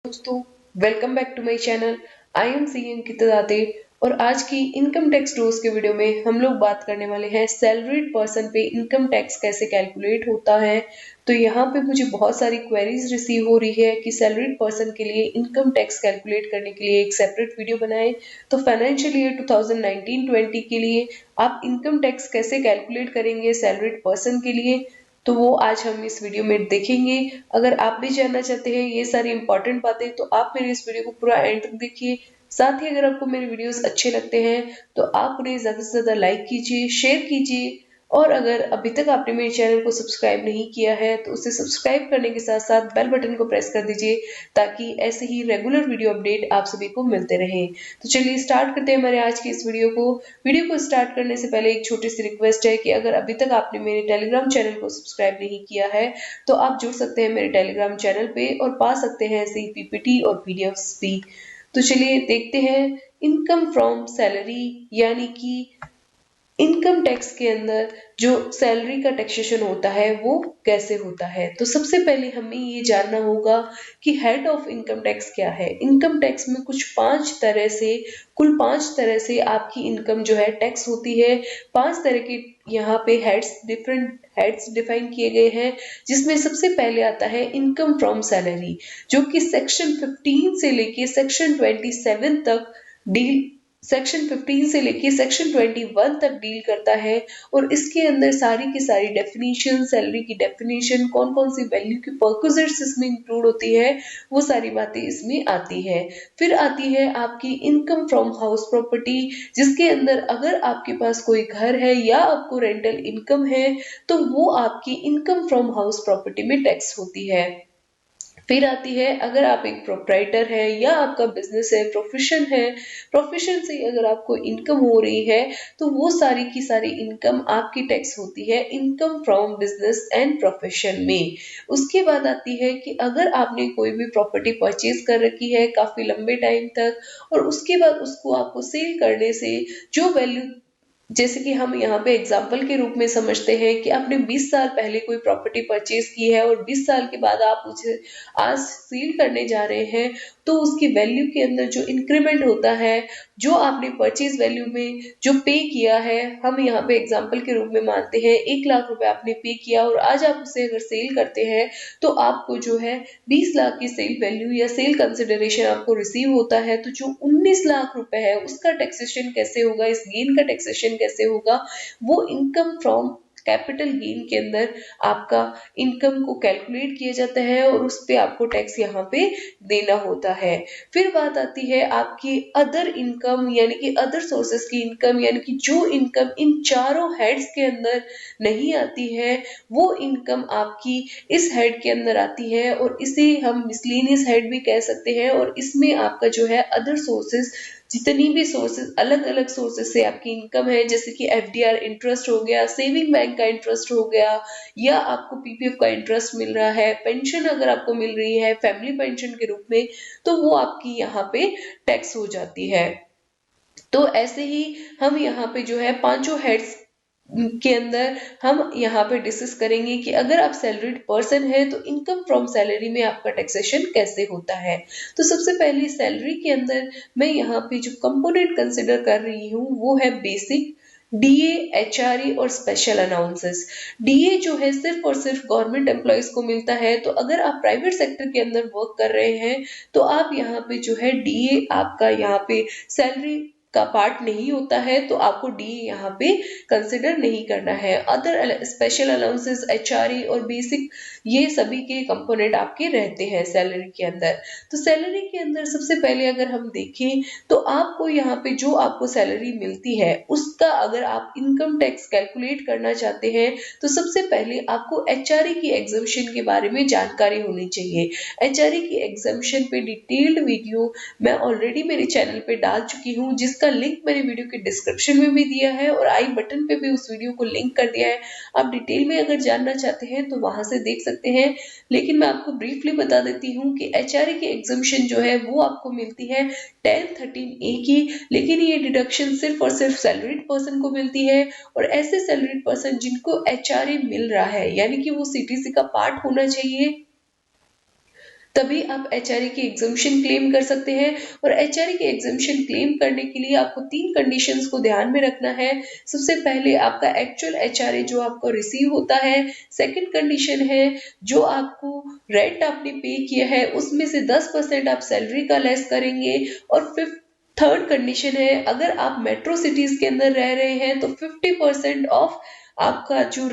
दोस्तों, welcome back to my channel. I am C Ankita और आज की इनकम टैक्स रूल्स के वीडियो में हम लोग बात करने वाले हैं सैलरीड पर्सन पे इनकम टैक्स कैसे कैलकुलेट होता है। तो यहाँ पे मुझे बहुत सारी क्वेरीज रिसीव हो रही है कि सैलरीड पर्सन के लिए इनकम टैक्स कैलकुलेट करने के लिए एक सेपरेट वीडियो बनाएं। तो फाइनेंशियल ईयर 2019-20 के लिए आप इनकम टैक्स कैसे कैलकुलेट करेंगे सैलरीड पर्सन के लिए, तो वो आज हम इस वीडियो में देखेंगे। अगर आप भी जानना चाहते हैं ये सारी इंपॉर्टेंट बातें तो आप मेरे इस वीडियो को पूरा एंड तक देखिए। साथ ही अगर आपको मेरे वीडियोस अच्छे लगते हैं तो आप उन्हें ज्यादा से ज्यादा लाइक कीजिए, शेयर कीजिए और अगर अभी तक आपने मेरे चैनल को सब्सक्राइब नहीं किया है तो उसे सब्सक्राइब करने के साथ साथ बेल बटन को प्रेस कर दीजिए ताकि ऐसे ही रेगुलर वीडियो अपडेट आप सभी को मिलते रहे। तो चलिए स्टार्ट करते हैं हमारे आज की इस वीडियो को। वीडियो को स्टार्ट करने से पहले एक छोटी सी रिक्वेस्ट है कि अगर अभी तक आपने मेरे टेलीग्राम चैनल को सब्सक्राइब नहीं किया है तो आप जुड़ सकते हैं मेरे टेलीग्राम चैनल पे और पा सकते हैं ऐसे पीपीटी और पीडीएफ्स भी। तो चलिए देखते हैं इनकम फ्रॉम सैलरी यानी कि इनकम टैक्स के अंदर जो सैलरी का टैक्सेशन होता है वो कैसे होता है। तो सबसे पहले हमें ये जानना होगा कि हेड ऑफ इनकम टैक्स क्या है। इनकम टैक्स में कुल पांच तरह से आपकी इनकम जो है टैक्स होती है। पांच तरह के यहाँ पे डिफरेंट हेड्स डिफाइन किए गए हैं, जिसमें सबसे पहले आता है इनकम फ्रॉम सैलरी, जो कि सेक्शन 15 से लेके सेक्शन 27 तक डील सेक्शन 15 से लेके सेक्शन 21 तक डील करता है। और इसके अंदर सारी की सारी डेफिनेशन, सैलरी की डेफिनेशन, कौन कौन सी वैल्यू की परक्विजिट्स इसमें इंक्लूड होती है, वो सारी बातें इसमें आती है। फिर आती है आपकी इनकम फ्रॉम हाउस प्रॉपर्टी, जिसके अंदर अगर आपके पास कोई घर है या आपको रेंटल इनकम है तो वो आपकी इनकम फ्रॉम हाउस प्रॉपर्टी में टैक्स होती है। फिर आती है अगर आप एक प्रोप्राइटर है या आपका बिजनेस है, प्रोफेशन है, प्रोफेशन से अगर आपको इनकम हो रही है तो वो सारी की सारी इनकम आपकी टैक्स होती है income from business and profession में। उसके बाद आती है कि अगर आपने कोई भी प्रॉपर्टी परचेज कर रखी है काफी लंबे टाइम तक और उसके बाद उसको आपको सेल करने से जो वैल्यू, जैसे कि हम यहाँ पे एग्जाम्पल के रूप में समझते हैं कि आपने 20 साल पहले कोई प्रॉपर्टी परचेज की है और 20 साल के बाद आप उसे आज सील करने जा रहे हैं, तो उसकी वैल्यू के अंदर जो इंक्रीमेंट होता है, जो आपने परचेज वैल्यू में जो पे किया है, हम यहाँ पे एग्जाम्पल के रूप में मानते हैं 1 लाख रुपए आपने पे किया और आज आप उसे अगर सेल करते हैं तो आपको जो है 20 लाख की सेल वैल्यू या सेल कंसिडरेशन आपको रिसीव होता है। तो जो 19 लाख रुपए है उसका टैक्सेशन कैसे होगा, इस गेन का टैक्सेशन कैसे होगा, वो इनकम फ्रॉम कैपिटल गेन के अंदर आपका इनकम को कैलकुलेट किया जाता है और उस पे आपको टैक्स यहाँ पे देना होता है। फिर बात आती है आपकी अदर इनकम यानी कि अदर सोर्सेस की इनकम, यानी कि जो इनकम इन चारों हेड्स के अंदर नहीं आती है वो इनकम आपकी इस हेड के अंदर आती है और इसे हम मिसलेनियस हेड भी कह सकते हैं। और इसमें आपका जो है अदर सोर्सेस, जितनी भी सोर्सेज अलग अलग सोर्सेज से आपकी इनकम है, जैसे कि एफडीआर इंटरेस्ट हो गया, सेविंग बैंक का इंटरेस्ट हो गया, या आपको पीपीएफ का इंटरेस्ट मिल रहा है, पेंशन अगर आपको मिल रही है फैमिली पेंशन के रूप में, तो वो आपकी यहाँ पे टैक्स हो जाती है। तो ऐसे ही हम यहाँ पे जो है पांचों हेड्स के अंदर हम यहाँ पे डिस्कस करेंगे कि अगर आप सैलरीड पर्सन है तो इनकम फ्रॉम सैलरी में आपका टैक्सेशन कैसे होता है। तो सबसे पहले सैलरी के अंदर मैं यहाँ पे जो कंपोनेंट कंसिडर कर रही हूँ वो है बेसिक, डीए, एचआरए और स्पेशल अनाउंसेस। डीए जो है सिर्फ और सिर्फ गवर्नमेंट एम्प्लॉयज को मिलता है, तो अगर आप प्राइवेट सेक्टर के अंदर वर्क कर रहे हैं तो आप यहाँ पे जो है डीए आपका यहाँ पे सैलरी का पार्ट नहीं होता है, तो आपको डी यहाँ पे कंसिडर नहीं करना है। अदर स्पेशल अलाउंसेस, एचआरए और बेसिक, ये सभी के कंपोनेंट आपके रहते हैं सैलरी के अंदर। तो सैलरी के अंदर सबसे पहले अगर हम देखें तो आपको यहाँ पे जो आपको सैलरी मिलती है उसका अगर आप इनकम टैक्स कैलकुलेट करना चाहते हैं तो सबसे पहले आपको एचआरए की एग्जम्पशन के बारे में जानकारी होनी चाहिए। एचआरए की एग्जम्पशन पे डिटेल्ड वीडियो मैं ऑलरेडी मेरे चैनल पे डाल चुकी हूँ, जिसका लिंक मैंने वीडियो के डिस्क्रिप्शन में भी दिया है और आई बटन पे भी उस वीडियो को लिंक कर दिया है। आप डिटेल में अगर जानना चाहते हैं तो वहां से देख सकते हैं, लेकिन मैं आपको ब्रीफली बता देती हूँ कि एचआरए की एग्जम्पशन जो है वो आपको मिलती है 1013A की, लेकिन ये डिडक्शन सिर्फ और सिर्फ सैलरीड पर्सन को मिलती है। और ऐसे सैलरीड पर्सन जिनको एचआरए मिल रहा है यानी कि वो सीटीसी का पार्ट होना चाहिए, तभी आप एचआरए की एग्जम्पशन क्लेम कर सकते हैं। और एचआरए की एग्जम्पशन क्लेम करने के लिए आपको 3 कंडीशंस को ध्यान में रखना है। सबसे पहले आपका एक्चुअल एचआरए जो आपको रिसीव होता है। सेकंड कंडीशन है जो आपको रेंट आपने पे किया है उसमें से 10% आप सैलरी का लेस करेंगे। और थर्ड कंडीशन है अगर आप मेट्रो सिटीज के अंदर रह रहे हैं तो 50% ऑफ आपका जो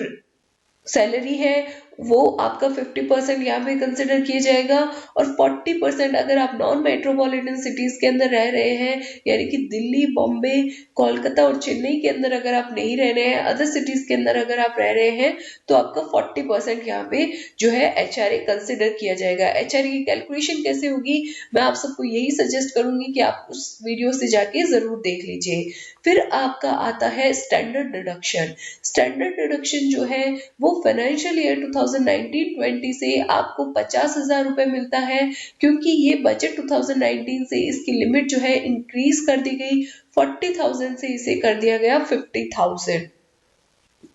सैलरी है वो आपका 50% यहाँ पे कंसिडर किया जाएगा। और 40% अगर आप नॉन मेट्रोपॉलिटन सिटीज के अंदर रह रहे हैं, यानी कि दिल्ली, बॉम्बे, कोलकाता और चेन्नई के अंदर अगर आप नहीं रह रहे हैं, अदर सिटीज के अंदर अगर आप रह रहे हैं, तो आपका 40% यहाँ पे जो है एचआरए कंसिडर किया जाएगा। एचआरए की कैलकुलेशन कैसे होगी, मैं आप सबको यही सजेस्ट करूंगी कि आप उस वीडियो से जाके जरूर देख लीजिए। फिर आपका आता है स्टैंडर्ड डिडक्शन। स्टैंडर्ड डिडक्शन जो है वो फाइनेंशियल ईयर 2019-20 से आपको 50,000 रुपए मिलता है, क्योंकि ये बजट 2019 से इसकी लिमिट जो है इंक्रीज कर दी गई। 40,000 से इसे कर दिया गया 50,000।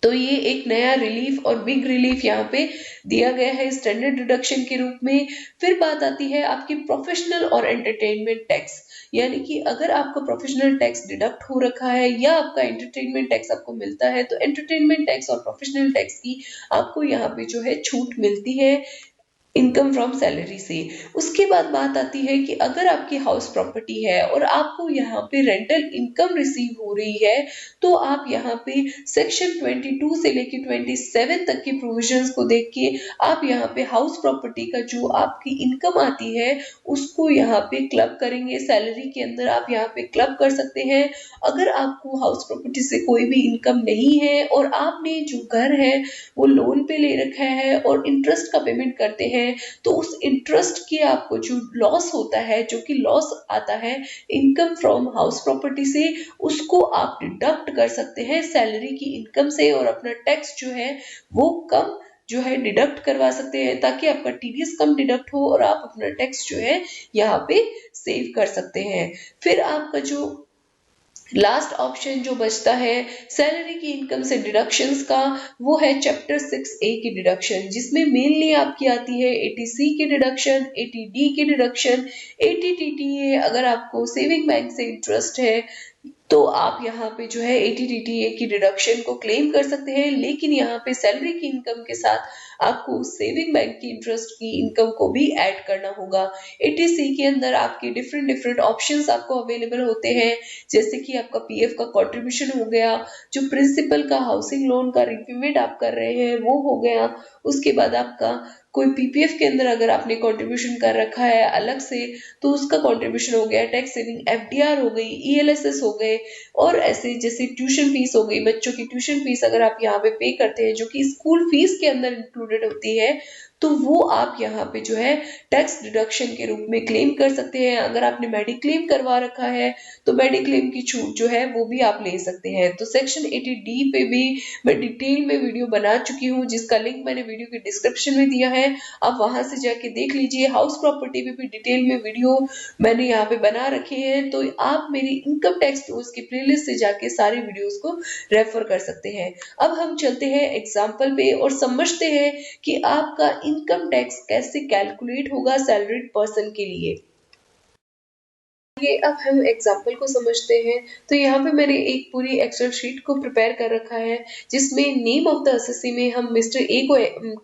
तो ये एक नया रिलीफ और बिग रिलीफ यहाँ पे दिया गया है स्टैंडर्ड डिडक्शन के रूप में। फिर बात आती है आपकी प्रोफेशनल और एंटरटेनमेंट टैक्स, यानी कि अगर आपका प्रोफेशनल टैक्स डिडक्ट हो रखा है या आपका एंटरटेनमेंट टैक्स आपको मिलता है, तो एंटरटेनमेंट टैक्स और प्रोफेशनल टैक्स की आपको यहाँ पे जो है छूट मिलती है इनकम फ्रॉम सैलरी से। उसके बाद बात आती है कि अगर आपकी हाउस प्रॉपर्टी है और आपको यहाँ पे रेंटल इनकम रिसीव हो रही है, तो आप यहाँ पे सेक्शन 22 से लेके 27 तक की प्रोविजंस को देख के आप यहाँ पे हाउस प्रॉपर्टी का जो आपकी इनकम आती है उसको यहाँ पे क्लब करेंगे। सैलरी के अंदर आप यहाँ पे क्लब कर सकते हैं। अगर आपको हाउस प्रॉपर्टी से कोई भी इनकम नहीं है और आपने जो घर है वो लोन पे ले रखा है और इंटरेस्ट का पेमेंट करते हैं, तो उस इंटरेस्ट की आपको जो लॉस होता है, जो कि लॉस आता है इनकम फ्रॉम हाउस प्रॉपर्टी से, उसको आप डिडक्ट कर सकते हैं सैलरी की इनकम से और अपना टैक्स जो है वो कम जो है डिडक्ट करवा सकते हैं, ताकि आपका टीडीएस कम डिडक्ट हो और आप अपना टैक्स जो है यहाँ पे सेव कर सकते हैं। फिर आपका जो लास्ट ऑप्शन जो बचता है सैलरी की इनकम से डिडक्शंस का, वो है चैप्टर 6A की डिडक्शन, जिसमें मेनली आपकी आती है 80C की डिडक्शन, 80D की डिडक्शन, 80TTA अगर आपको सेविंग बैंक से इंटरेस्ट है तो आप यहाँ पे जो है 80TTA की डिडक्शन को क्लेम कर सकते हैं। लेकिन यहाँ पे सैलरी की इनकम के साथ आपको सेविंग बैंक की इंटरेस्ट की इनकम को भी ऐड करना होगा। 80C के अंदर आपके डिफरेंट ऑप्शंस आपको अवेलेबल होते हैं, जैसे कि आपका पीएफ का कंट्रीब्यूशन हो गया, जो प्रिंसिपल का हाउसिंग लोन का रिपेमेंट आप कर रहे हैं वो हो गया। उसके बाद आपका कोई पीपीएफ के अंदर अगर आपने कंट्रीब्यूशन कर रखा है अलग से तो उसका कंट्रीब्यूशन हो गया, टैक्स सेविंग एफडीआर हो गई, ईएलएसएस हो गए, और ऐसे जैसे ट्यूशन फीस हो गई, बच्चों की ट्यूशन फीस अगर आप यहाँ पे पे करते हैं जो कि स्कूल फीस के अंदर इंक्लूडेड होती है, तो वो आप यहाँ पे जो है टैक्स डिडक्शन के रूप में क्लेम कर सकते हैं। अगर आपने मेडिक्लेम करवा रखा है तो मेडिक्लेम की छूट जो है वो भी आप ले सकते हैं। तो सेक्शन 80D पे भी मैं डिटेल में वीडियो बना चुकी हूँ, जिसका लिंक मैंने वीडियो के डिस्क्रिप्शन में दिया है, आप वहां से जाके देख लीजिए। हाउस प्रॉपर्टी पे भी डिटेल में वीडियो मैंने यहाँ पे बना रखे हैं, तो आप मेरी इनकम टैक्स टूल्स की प्लेलिस्ट से जाके सारे वीडियोस को रेफर कर सकते हैं। अब हम चलते हैं एग्जाम्पल पे और समझते हैं कि आपका इनकम टैक्स कैसे कैलकुलेट होगा सैलरीड पर्सन के लिए। ये अब हम एग्जाम्पल को समझते हैं। तो यहाँ पे मैंने एक पूरी एक्सेल शीट को प्रिपेयर कर रखा है, जिसमें नेम ऑफ द असेसी में हम मिस्टर ए को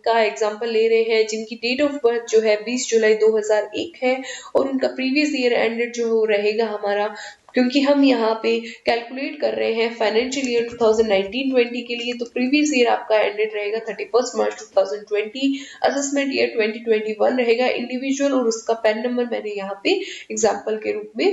का एग्जाम्पल ले रहे हैं, जिनकी डेट ऑफ बर्थ जो है 20 जुलाई 2001 है और उनका प्रीवियस ईयर एंडेड जो रहेगा हमारा, क्योंकि हम यहाँ पे कैलकुलेट कर रहे हैं फाइनेंशियल ईयर 2019-20 के लिए, तो प्रीवियस ईयर आपका एंडेड रहेगा 31 मार्च 2020, असेसमेंट ईयर 2021 रहेगा इंडिविजुअल, और उसका पैन नंबर मैंने यहाँ पे एग्जाम्पल के रूप में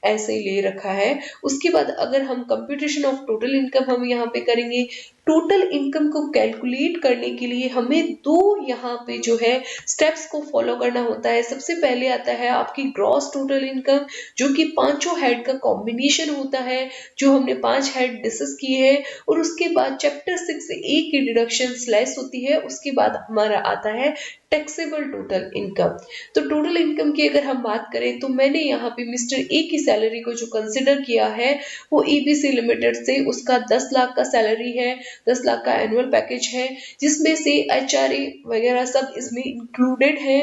ऐसे ही ले रखा है। उसके बाद अगर हम कंप्यूटेशन ऑफ टोटल इनकम हम यहाँ पे करेंगे, टोटल इनकम को कैलकुलेट करने के लिए हमें दो यहाँ पे जो है स्टेप्स को फॉलो करना होता है। सबसे पहले आता है आपकी ग्रॉस टोटल इनकम, जो कि पांचों हेड का कॉम्बिनेशन होता है, जो हमने 5 हेड डिस्कस किए हैं, और उसके बाद चैप्टर 6A की डिडक्शन लेस होती है। उसके बाद हमारा आता है टैक्सेबल टोटल इनकम। तो टोटल इनकम की अगर हम बात करें तो मैंने यहाँ पे मिस्टर ए की सैलरी को जो कंसिडर किया है वो ईबीसी लिमिटेड से उसका 10 लाख का सैलरी है, 10 लाख का एनुअल पैकेज है, जिसमें से एचआरए वगैरह सब इसमें इंक्लूडेड है।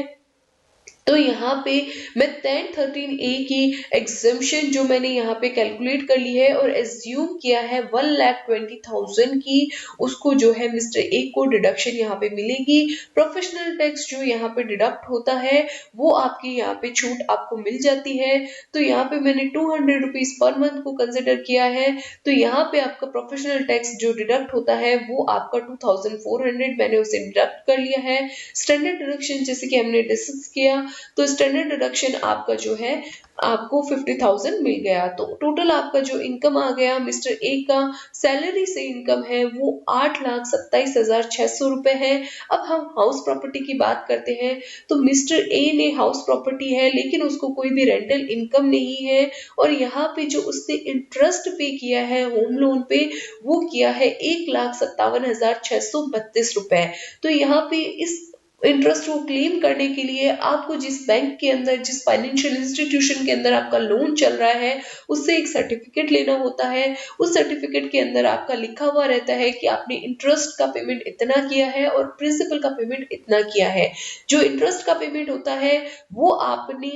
तो यहाँ पे मैं 1013A की एग्जम्पशन जो मैंने यहाँ पे कैलकुलेट कर ली है और एज्यूम किया है 1,20,000 की, उसको जो है मिस्टर ए को डिडक्शन यहाँ पे मिलेगी। प्रोफेशनल टैक्स जो यहाँ पे डिडक्ट होता है वो आपकी यहाँ पे छूट आपको मिल जाती है। तो यहाँ पे मैंने 200 रुपीज पर मंथ को कंसिडर किया है। तो यहाँ पे आपका प्रोफेशनल टैक्स जो डिडक्ट होता है वो आपका 2400 मैंने उसे डिडक्ट कर लिया है। स्टैंडर्ड डिडक्शन जैसे कि हमने डिस्कस किया, तो स्टैंडर्ड डिडक्शन आपका जो है आपको 50,000 मिल गया। तो टोटल आपका जो इनकम आ गया मिस्टर ए का सैलरी से इनकम है वो 8,27,600 रुपए है। अब हम हाउस प्रॉपर्टी की बात करते हैं। तो मिस्टर ए ने हाउस प्रॉपर्टी है लेकिन उसको कोई भी रेंटल इनकम नहीं है और यहाँ पे जो उसने इंटरेस्ट पे किया है होम लोन पे वो किया है 1,57,632 रुपए। तो यहाँ पे इस इंटरेस्ट को क्लेम करने के लिए आपको जिस बैंक के अंदर, जिस फाइनेंशियल इंस्टीट्यूशन के अंदर आपका लोन चल रहा है उससे एक सर्टिफिकेट लेना होता है। उस सर्टिफिकेट के अंदर आपका लिखा हुआ रहता है कि आपने इंटरेस्ट का पेमेंट इतना किया है और प्रिंसिपल का पेमेंट इतना किया है। जो इंटरेस्ट का पेमेंट होता है वो आपने,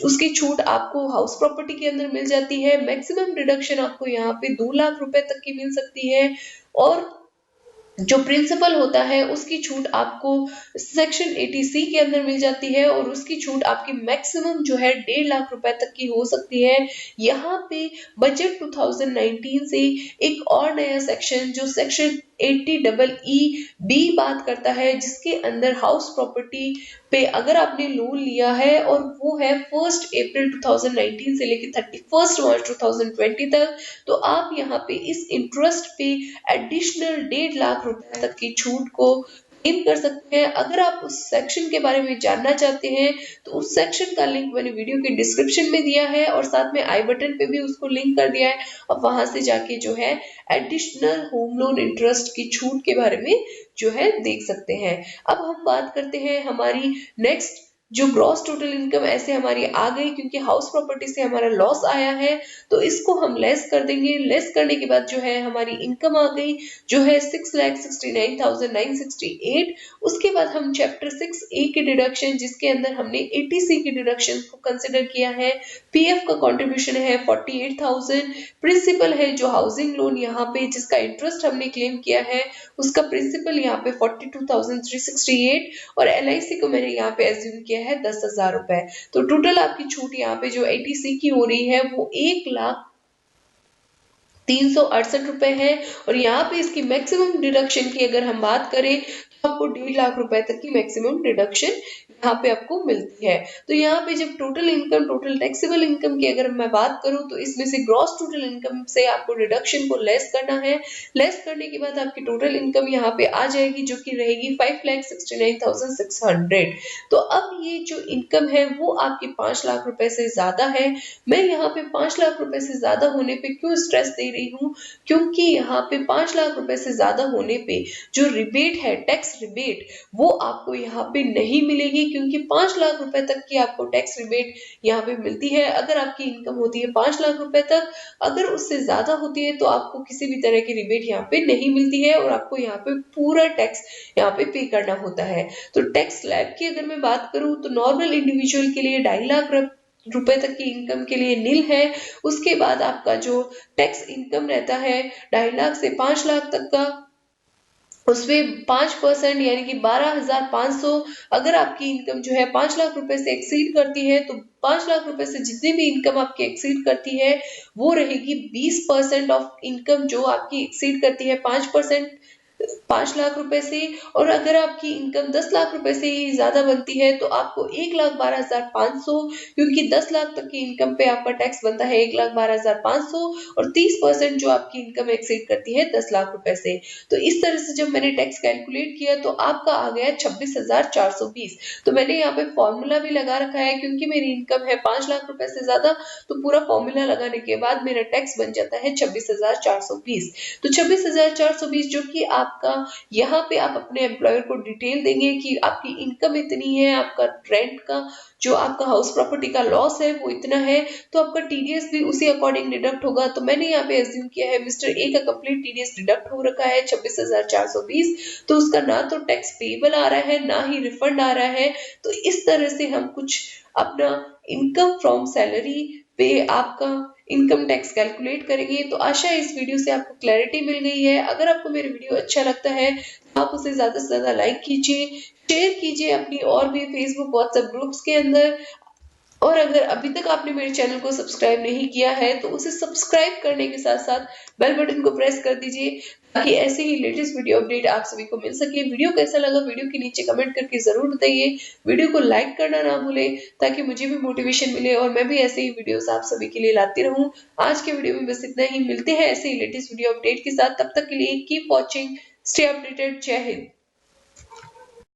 उसकी छूट आपको हाउस प्रॉपर्टी के अंदर मिल जाती है। मैक्सिमम डिडक्शन आपको यहाँ पे 2 लाख रुपए तक की मिल सकती है और जो प्रिंसिपल होता है उसकी छूट आपको सेक्शन 80C के अंदर मिल जाती है और उसकी छूट आपकी मैक्सिमम जो है 1.5 लाख रुपए तक की हो सकती है। यहाँ पे बजट 2019 से एक और नया सेक्शन जो सेक्शन 80EE बात करता है, जिसके अंदर हाउस प्रॉपर्टी पे अगर आपने लोन लिया है और वो है 1 अप्रैल 2019 से लेकर 31 मार्च 2020 तक, तो आप यहाँ पे इस इंटरेस्ट पे एडिशनल 1.5 लाख रुपए तक की छूट को क्लेम कर सकते हैं। अगर आप उस सेक्शन के बारे में जानना चाहते हैं तो उस सेक्शन का लिंक मैंने वीडियो के डिस्क्रिप्शन में दिया है और साथ में आई बटन पे भी उसको लिंक कर दिया है। अब वहां से जाके जो है एडिशनल होम लोन इंटरेस्ट की छूट के बारे में जो है देख सकते हैं। अब हम बात करते हैं हमारी नेक्स्ट, जो ग्रॉस टोटल इनकम ऐसे हमारी आ गई क्योंकि हाउस प्रॉपर्टी से हमारा लॉस आया है तो इसको हम लेस कर देंगे। लेस करने के बाद जो है हमारी इनकम आ गई जो है 6,69,968। उसके बाद हम चैप्टर 6A की डिडक्शन जिसके अंदर हमने 80C की डिडक्शन को कंसिडर किया है। पीएफ का कंट्रीब्यूशन है 48,000। प्रिंसिपल है जो हाउसिंग लोन यहाँ पे जिसका इंटरेस्ट हमने क्लेम किया है उसका प्रिंसिपल यहाँ पे 42,368 और LIC को मैंने यहाँ पे एज्यूम किया है 10,000 रुपए। तो टोटल आपकी छूट यहाँ पे जो 80C की हो रही है वो 1,03,68 रुपए है और यहाँ पे इसकी मैक्सिमम डिडक्शन की अगर हम बात करें तो आपको 1.5 लाख रुपए तक की मैक्सिमम डिडक्शन यहाँ पे आपको मिलती है। तो यहाँ पे जब total income, total taxable income की अगर मैं बात करूँ तो इसमें से ग्रॉस टोटल इनकम से आपको डिडक्शन को लेस करना है। लेस करने के बाद आपकी टोटल इनकम यहाँ पे आ जाएगी जो कि रहेगी 5,69,600। तो अब ये जो इनकम है वो आपकी 5 लाख रुपए से ज्यादा है। मैं यहाँ पे 5 लाख रुपए से ज्यादा होने पे क्यों स्ट्रेस दे रही हूँ, क्योंकि यहाँ पे 5 लाख रुपए से ज्यादा होने पे जो रिबेट है, टैक्स रिबेट, वो आपको यहाँ पे नहीं मिलेगी क्योंकि 5 लाख रुपए तक की आपको टैक्स रिबेट यहाँ पे मिलती है अगर आपकी इनकम होती है 5 लाख रुपए तक। अगर उससे ज्यादा होती है तो आपको किसी भी तरह की रिबेट यहाँ पे नहीं मिलती है और आपको यहाँ पे पूरा टैक्स यहाँ पे पे करना होता है। तो टैक्स स्लैब की अगर मैं बात करूँ तो नॉर्मल इंडिविजुअल के लिए 2.5 लाख रुपए तक की इनकम के लिए नील है। उसके बाद आपका जो टैक्स इनकम रहता है 2.5 लाख से 5 लाख तक का, उसमें 5% यानी कि 12,500। अगर आपकी इनकम जो है 5 लाख रुपए से एक्सीड करती है तो 5 लाख रुपए से जितनी भी इनकम आपकी एक्सीड करती है वो रहेगी 20% ऑफ इनकम जो आपकी एक्सीड करती है 5% 5 लाख रुपए से। और अगर आपकी इनकम 10 लाख रुपए से ही ज्यादा बनती है तो आपको 1,12,500, क्योंकि 10 लाख तक की इनकम पे आपका टैक्स बनता है 1,12,500 और 30% जो आपकी इनकम एक्सीड करती है 10 लाख रुपए से। तो इस तरह से जब मैंने टैक्स कैलकुलेट किया तो आपका आ गया 26,420। तो मैंने यहाँ पे फॉर्मूला भी लगा रखा है क्योंकि मेरी इनकम है 5 लाख रुपए से ज्यादा, तो पूरा फॉर्मूला लगाने के बाद मेरा टैक्स बन जाता है 26,420। तो 26,420 जो कि आप आपका यहाँ पे आप अपने एम्प्लॉयर को डिटेल देंगे कि आपकी इनकम इतनी है, आपका रेंट का जो आपका हाउस प्रॉपर्टी का लॉस है वो इतना है, तो आपका टीडीएस भी उसी अकॉर्डिंग डिडक्ट होगा। तो मैंने यहाँ पे एज्यूम किया है मिस्टर ए का कंप्लीट टीडीएस डिडक्ट हो रखा है 26,420, तो उसका ना तो टैक्स पेबल आ रहा है ना ही रिफंड आ रहा है। तो इस तरह से हम कुछ अपना इनकम फ्रॉम सैलरी पे आपका इनकम टैक्स कैलकुलेट करेंगे। तो आशा है इस वीडियो से आपको क्लैरिटी मिल गई है। अगर आपको मेरे वीडियो अच्छा लगता है तो आप उसे ज्यादा से ज्यादा लाइक कीजिए, शेयर कीजिए अपनी और भी फेसबुक व्हाट्सएप ग्रुप्स के अंदर। और अगर अभी तक आपने मेरे चैनल को सब्सक्राइब नहीं किया है तो उसे सब्सक्राइब करने के साथ साथ बेल बटन को प्रेस कर दीजिए ताकि ऐसे ही लेटेस्ट वीडियो अपडेट आप सभी को मिल सके। वीडियो कैसा लगा वीडियो के नीचे कमेंट करके जरूर बताइए। वीडियो को लाइक करना ना भूलें ताकि मुझे भी मोटिवेशन मिले और मैं भी ऐसे ही वीडियोस आप सभी के लिए लाती रहूं। आज के वीडियो में बस इतना ही, मिलते हैं ऐसे ही लेटेस्ट वीडियो अपडेट के साथ। तब तक के लिए कीप वॉचिंग, स्टे अपडेटेड। जय हिंद।